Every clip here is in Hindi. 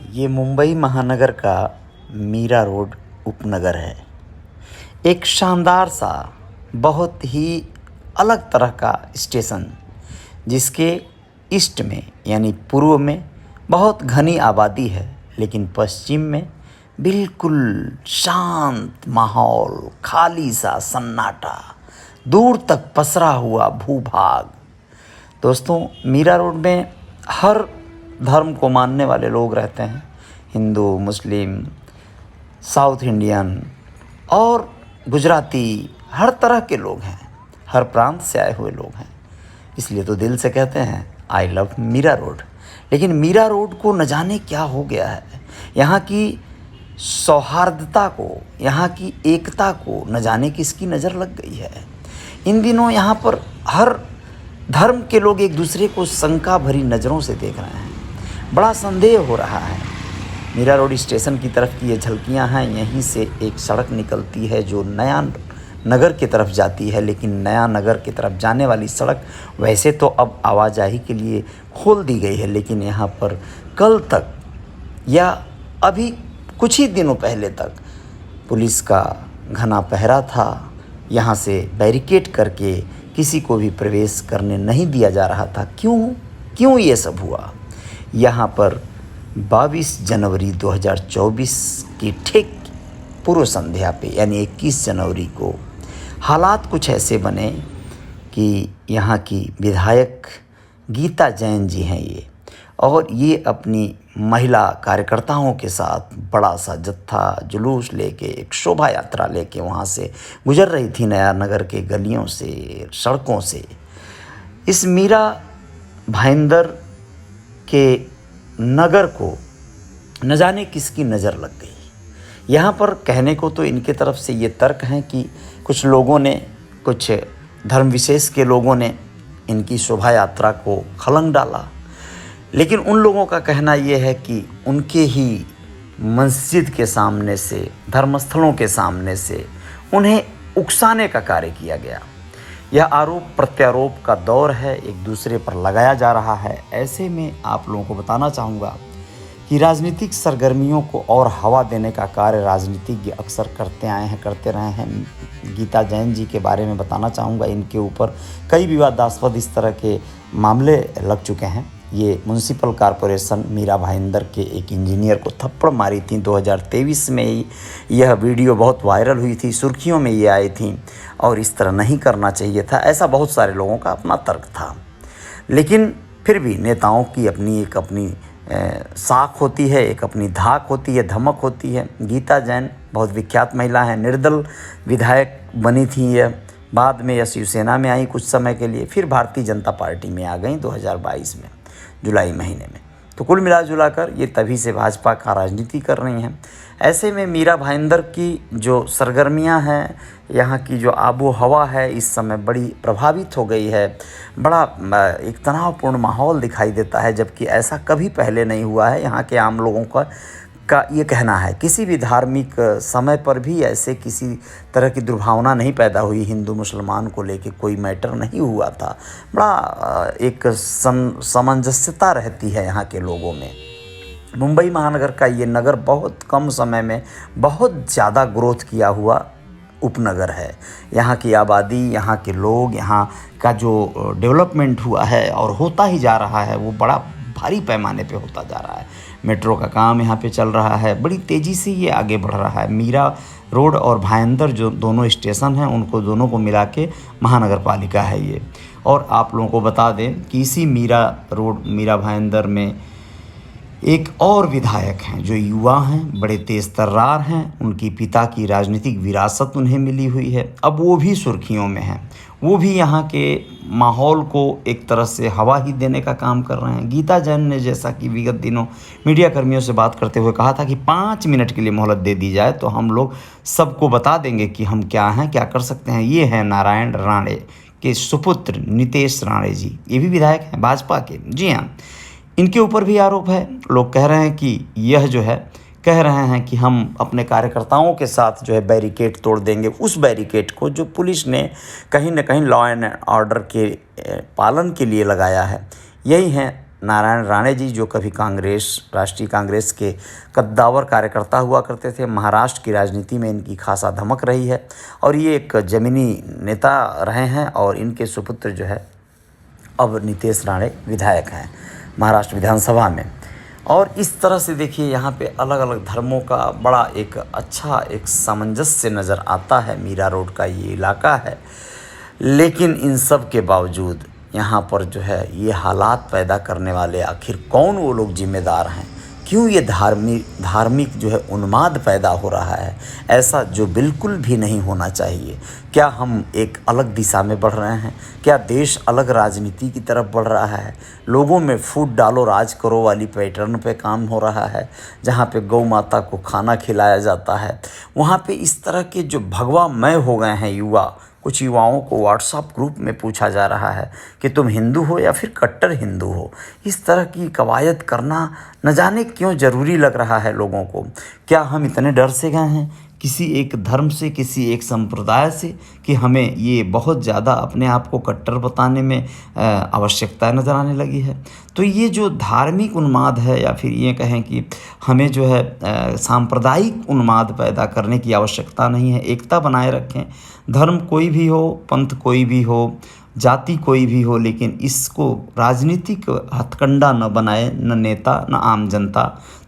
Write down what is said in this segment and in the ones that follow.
ये मुंबई महानगर का मीरा रोड उपनगर है। एक शानदार सा बहुत ही अलग तरह का स्टेशन, जिसके ईस्ट में यानी पूर्व में बहुत घनी आबादी है, लेकिन पश्चिम में बिल्कुल शांत माहौल, खाली सा सन्नाटा, दूर तक पसरा हुआ भूभाग। दोस्तों, मीरा रोड में हर धर्म को मानने वाले लोग रहते हैं। हिंदू, मुस्लिम, साउथ इंडियन और गुजराती, हर तरह के लोग हैं, हर प्रांत से आए हुए लोग हैं। इसलिए तो दिल से कहते हैं आई लव मीरा रोड। लेकिन मीरा रोड को न जाने क्या हो गया है, यहाँ की सौहार्दता को, यहाँ की एकता को न जाने किसकी नज़र लग गई है। इन दिनों यहाँ पर हर धर्म के लोग एक दूसरे को शंका भरी नज़रों से देख रहे हैं। बड़ा संदेह हो रहा है। मीरा रोड स्टेशन की तरफ की ये झलकियाँ हैं। यहीं से एक सड़क निकलती है जो नया नगर की तरफ जाती है, लेकिन नया नगर की तरफ जाने वाली सड़क वैसे तो अब आवाजाही के लिए खोल दी गई है, लेकिन यहाँ पर कल तक या अभी कुछ ही दिनों पहले तक पुलिस का घना पहरा था। यहाँ से बैरिकेड करके किसी को भी प्रवेश करने नहीं दिया जा रहा था। क्यों ये सब हुआ? यहाँ पर 22 जनवरी 2024 की ठीक पूर्व संध्या पे यानी 21 जनवरी को हालात कुछ ऐसे बने कि यहाँ की विधायक गीता जैन जी हैं ये, और ये अपनी महिला कार्यकर्ताओं के साथ बड़ा सा जत्था जुलूस लेके, एक शोभा यात्रा लेके वहाँ से गुजर रही थी, नया नगर के गलियों से, सड़कों से। इस मीरा भाईंदर के नगर को न जाने किसकी नज़र लग गई। यहाँ पर कहने को तो इनके तरफ से ये तर्क हैं कि कुछ लोगों ने, कुछ धर्म विशेष के लोगों ने इनकी शोभा यात्रा को खलंग डाला, लेकिन उन लोगों का कहना ये है कि उनके ही मस्जिद के सामने से, धर्मस्थलों के सामने से उन्हें उकसाने का कार्य किया गया। यह आरोप प्रत्यारोप का दौर है, एक दूसरे पर लगाया जा रहा है। ऐसे में आप लोगों को बताना चाहूँगा कि राजनीतिक सरगर्मियों को और हवा देने का कार्य राजनीतिज्ञ अक्सर करते आए हैं, करते रहे हैं। गीता जैन जी के बारे में बताना चाहूँगा, इनके ऊपर कई विवादास्पद इस तरह के मामले लग चुके हैं। ये म्युनिसिपल कॉरपोरेशन मीरा भाईंदर के एक इंजीनियर को थप्पड़ मारी थी 2023 में ही। यह वीडियो बहुत वायरल हुई थी, सुर्खियों में ये आई थी, और इस तरह नहीं करना चाहिए था, ऐसा बहुत सारे लोगों का अपना तर्क था। लेकिन फिर भी नेताओं की अपनी साख होती है, एक अपनी धाक होती है, धमक होती है। गीता जैन बहुत विख्यात महिला हैं, निर्दल विधायक बनी थी यह। बाद में यह शिवसेना में आई कुछ समय के लिए, फिर भारतीय जनता पार्टी में आ गई 2022 में जुलाई महीने में। तो कुल मिला जुला कर ये तभी से भाजपा का राजनीति कर रही हैं। ऐसे में मीरा भाईंदर की जो सरगर्मियां हैं, यहाँ की जो आबो हवा है, इस समय बड़ी प्रभावित हो गई है। बड़ा एक तनावपूर्ण माहौल दिखाई देता है, जबकि ऐसा कभी पहले नहीं हुआ है। यहाँ के आम लोगों का ये कहना है किसी भी धार्मिक समय पर भी ऐसे किसी तरह की दुर्भावना नहीं पैदा हुई, हिंदू मुसलमान को लेके कोई मैटर नहीं हुआ था। बड़ा एक सामंजस्यता रहती है यहाँ के लोगों में। मुंबई महानगर का ये नगर बहुत कम समय में बहुत ज़्यादा ग्रोथ किया हुआ उपनगर है। यहाँ की आबादी, यहाँ के लोग, यहाँ का जो डेवलपमेंट हुआ है और होता ही जा रहा है, वो बड़ा भारी पैमाने पे होता जा रहा है। मेट्रो का काम यहाँ पे चल रहा है, बड़ी तेज़ी से ये आगे बढ़ रहा है। मीरा रोड और भाईंदर जो दोनों स्टेशन हैं, उनको दोनों को मिला के महानगर पालिका है ये। और आप लोगों को बता दें कि इसी मीरा रोड, मीरा भाईंदर में एक और विधायक हैं जो युवा हैं, बड़े तेज तर्रार हैं। उनकी पिता की राजनीतिक विरासत उन्हें मिली हुई है, अब वो भी सुर्खियों में हैं। वो भी यहाँ के माहौल को एक तरह से हवा ही देने का काम कर रहे हैं। गीता जैन ने, जैसा कि विगत दिनों मीडिया कर्मियों से बात करते हुए कहा था कि 5 मिनट के लिए मोहलत दे दी जाए तो हम लोग सबको बता देंगे कि हम क्या हैं, क्या कर सकते हैं। ये हैं नारायण राणे के सुपुत्र नितेश राणे जी, ये भी विधायक हैं भाजपा के। जी हाँ, इनके ऊपर भी आरोप है। लोग कह रहे हैं कि यह जो है, कह रहे हैं कि हम अपने कार्यकर्ताओं के साथ जो है बैरिकेड तोड़ देंगे, उस बैरिकेड को जो पुलिस ने कहीं न कहीं लॉ एंड ऑर्डर के पालन के लिए लगाया है। यही हैं नारायण राणे जी, जो कभी राष्ट्रीय कांग्रेस के कद्दावर कार्यकर्ता हुआ करते थे, महाराष्ट्र की राजनीति में इनकी खासा धमक रही है और ये एक ज़मीनी नेता रहे हैं और इनके सुपुत्र जो है अब नीतेश राणे विधायक हैं महाराष्ट्र विधानसभा में। और इस तरह से देखिए यहाँ पे अलग अलग धर्मों का बड़ा एक अच्छा एक सामंजस्य नज़र आता है। मीरा रोड का ये इलाका है, लेकिन इन सब के बावजूद यहाँ पर जो है ये हालात पैदा करने वाले आखिर कौन वो लोग जिम्मेदार हैं? क्यों ये धार्मिक जो है उन्माद पैदा हो रहा है, ऐसा जो बिल्कुल भी नहीं होना चाहिए? क्या हम एक अलग दिशा में बढ़ रहे हैं? क्या देश अलग राजनीति की तरफ बढ़ रहा है? लोगों में फूट डालो राज करो वाली पैटर्न पे काम हो रहा है, जहाँ पे गौ माता को खाना खिलाया जाता है, वहाँ पे इस तरह के जो भगवामय हो गए हैं युवा। कुछ युवाओं को व्हाट्सएप ग्रुप में पूछा जा रहा है कि तुम हिंदू हो या फिर कट्टर हिंदू हो। इस तरह की कवायद करना न जाने क्यों ज़रूरी लग रहा है लोगों को। क्या हम इतने डर से गए हैं किसी एक धर्म से, किसी एक संप्रदाय से, कि हमें ये बहुत ज़्यादा अपने आप को कट्टर बताने में आवश्यकता नज़र आने लगी है? तो ये जो धार्मिक उन्माद है, या फिर ये कहें कि हमें जो है सांप्रदायिक उन्माद पैदा करने की आवश्यकता नहीं है। एकता बनाए रखें। धर्म कोई भी हो, पंथ कोई भी हो, जाति कोई भी हो, लेकिन इसको राजनीतिक हथकंडा न बनाए, न नेता न आम जनता,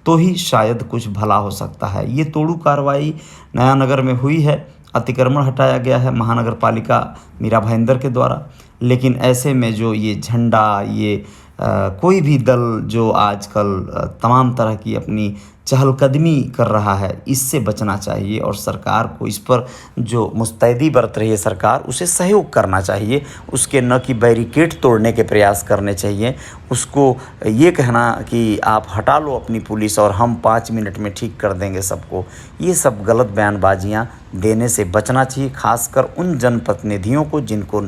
तो ही शायद कुछ भला हो सकता है। ये तोड़ू कार्रवाई नया नगर में हुई है, अतिक्रमण हटाया गया है महानगर पालिका मीरा भाईंदर के द्वारा, लेकिन ऐसे में जो ये झंडा, ये कोई भी दल जो आजकल तमाम तरह की अपनी चहलकदमी कर रहा है, इससे बचना चाहिए और सरकार को इस पर जो मुस्तैदी बरत रही है सरकार, उसे सहयोग करना चाहिए। उसके न कि बैरिकेड तोड़ने के प्रयास करने चाहिए। उसको ये कहना कि आप हटा लो अपनी पुलिस और हम 5 मिनट में ठीक कर देंगे सबको, ये सब गलत बयानबाजियाँ देने से बचना चाहिए। खासकर उन जनप्रतिनिधियों को जिनको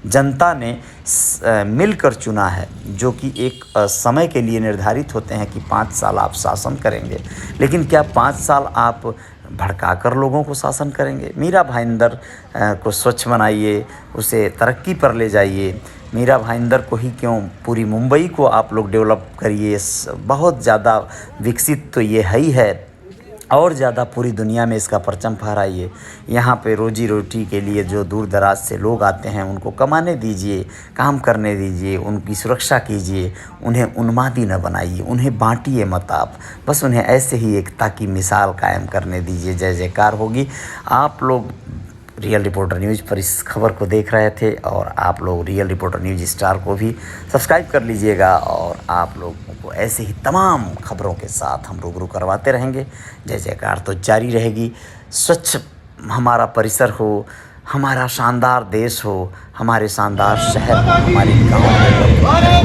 जनता ने मिलकर चुना है, जो कि एक समय के लिए निर्धारित होते हैं कि 5 साल आप शासन करेंगे। लेकिन क्या 5 साल आप भड़काकर लोगों को शासन करेंगे? मीरा भाईंदर को स्वच्छ बनाइए, उसे तरक्की पर ले जाइए। मीरा भाईंदर को ही क्यों, पूरी मुंबई को आप लोग डेवलप करिए। बहुत ज़्यादा विकसित तो ये है ही है, और ज़्यादा पूरी दुनिया में इसका परचम फहराइए। यहाँ पे रोजी रोटी के लिए जो दूर दराज से लोग आते हैं उनको कमाने दीजिए, काम करने दीजिए, उनकी सुरक्षा कीजिए। उन्हें उन्मादी न बनाइए, उन्हें बांटिए मत आप, बस उन्हें ऐसे ही एकता की मिसाल कायम करने दीजिए। जय जयकार होगी। आप लोग रियल रिपोर्टर न्यूज़ पर इस खबर को देख रहे थे, और आप लोग रियल रिपोर्टर न्यूज़ स्टार को भी सब्सक्राइब कर लीजिएगा, और आप लोगों को ऐसे ही तमाम खबरों के साथ हम रूबरू करवाते रहेंगे। जय जयकार तो जारी रहेगी। स्वच्छ हमारा परिसर हो, हमारा शानदार देश हो, हमारे शानदार शहर, हमारे गाँव,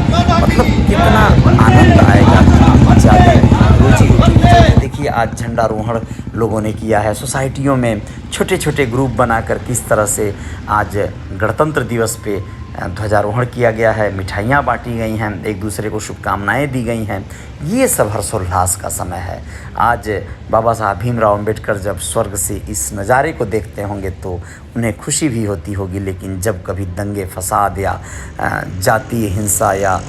मतलब कितना आनंद आएगा कि ज़्यादा रोजी रोटी। देखिए आज झंडारोहण लोगों ने किया है सोसाइटियों में, छोटे छोटे ग्रुप बनाकर किस तरह से आज गणतंत्र दिवस पे ध्वजारोहण किया गया है, मिठाइयाँ बांटी गई हैं, एक दूसरे को शुभकामनाएँ दी गई हैं। ये सब हर्षोल्लास का समय है। आज बाबा साहब भीमराव अम्बेडकर जब स्वर्ग से इस नज़ारे को देखते होंगे तो उन्हें खुशी भी होती होगी, लेकिन जब कभी दंगे फसाद या जातीय हिंसा या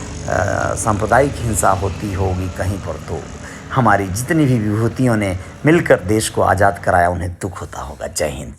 सांप्रदायिक हिंसा होती होगी कहीं पर, तो हमारी जितनी भी विभूतियों ने मिलकर देश को आज़ाद कराया उन्हें दुख होता होगा। जय हिंद।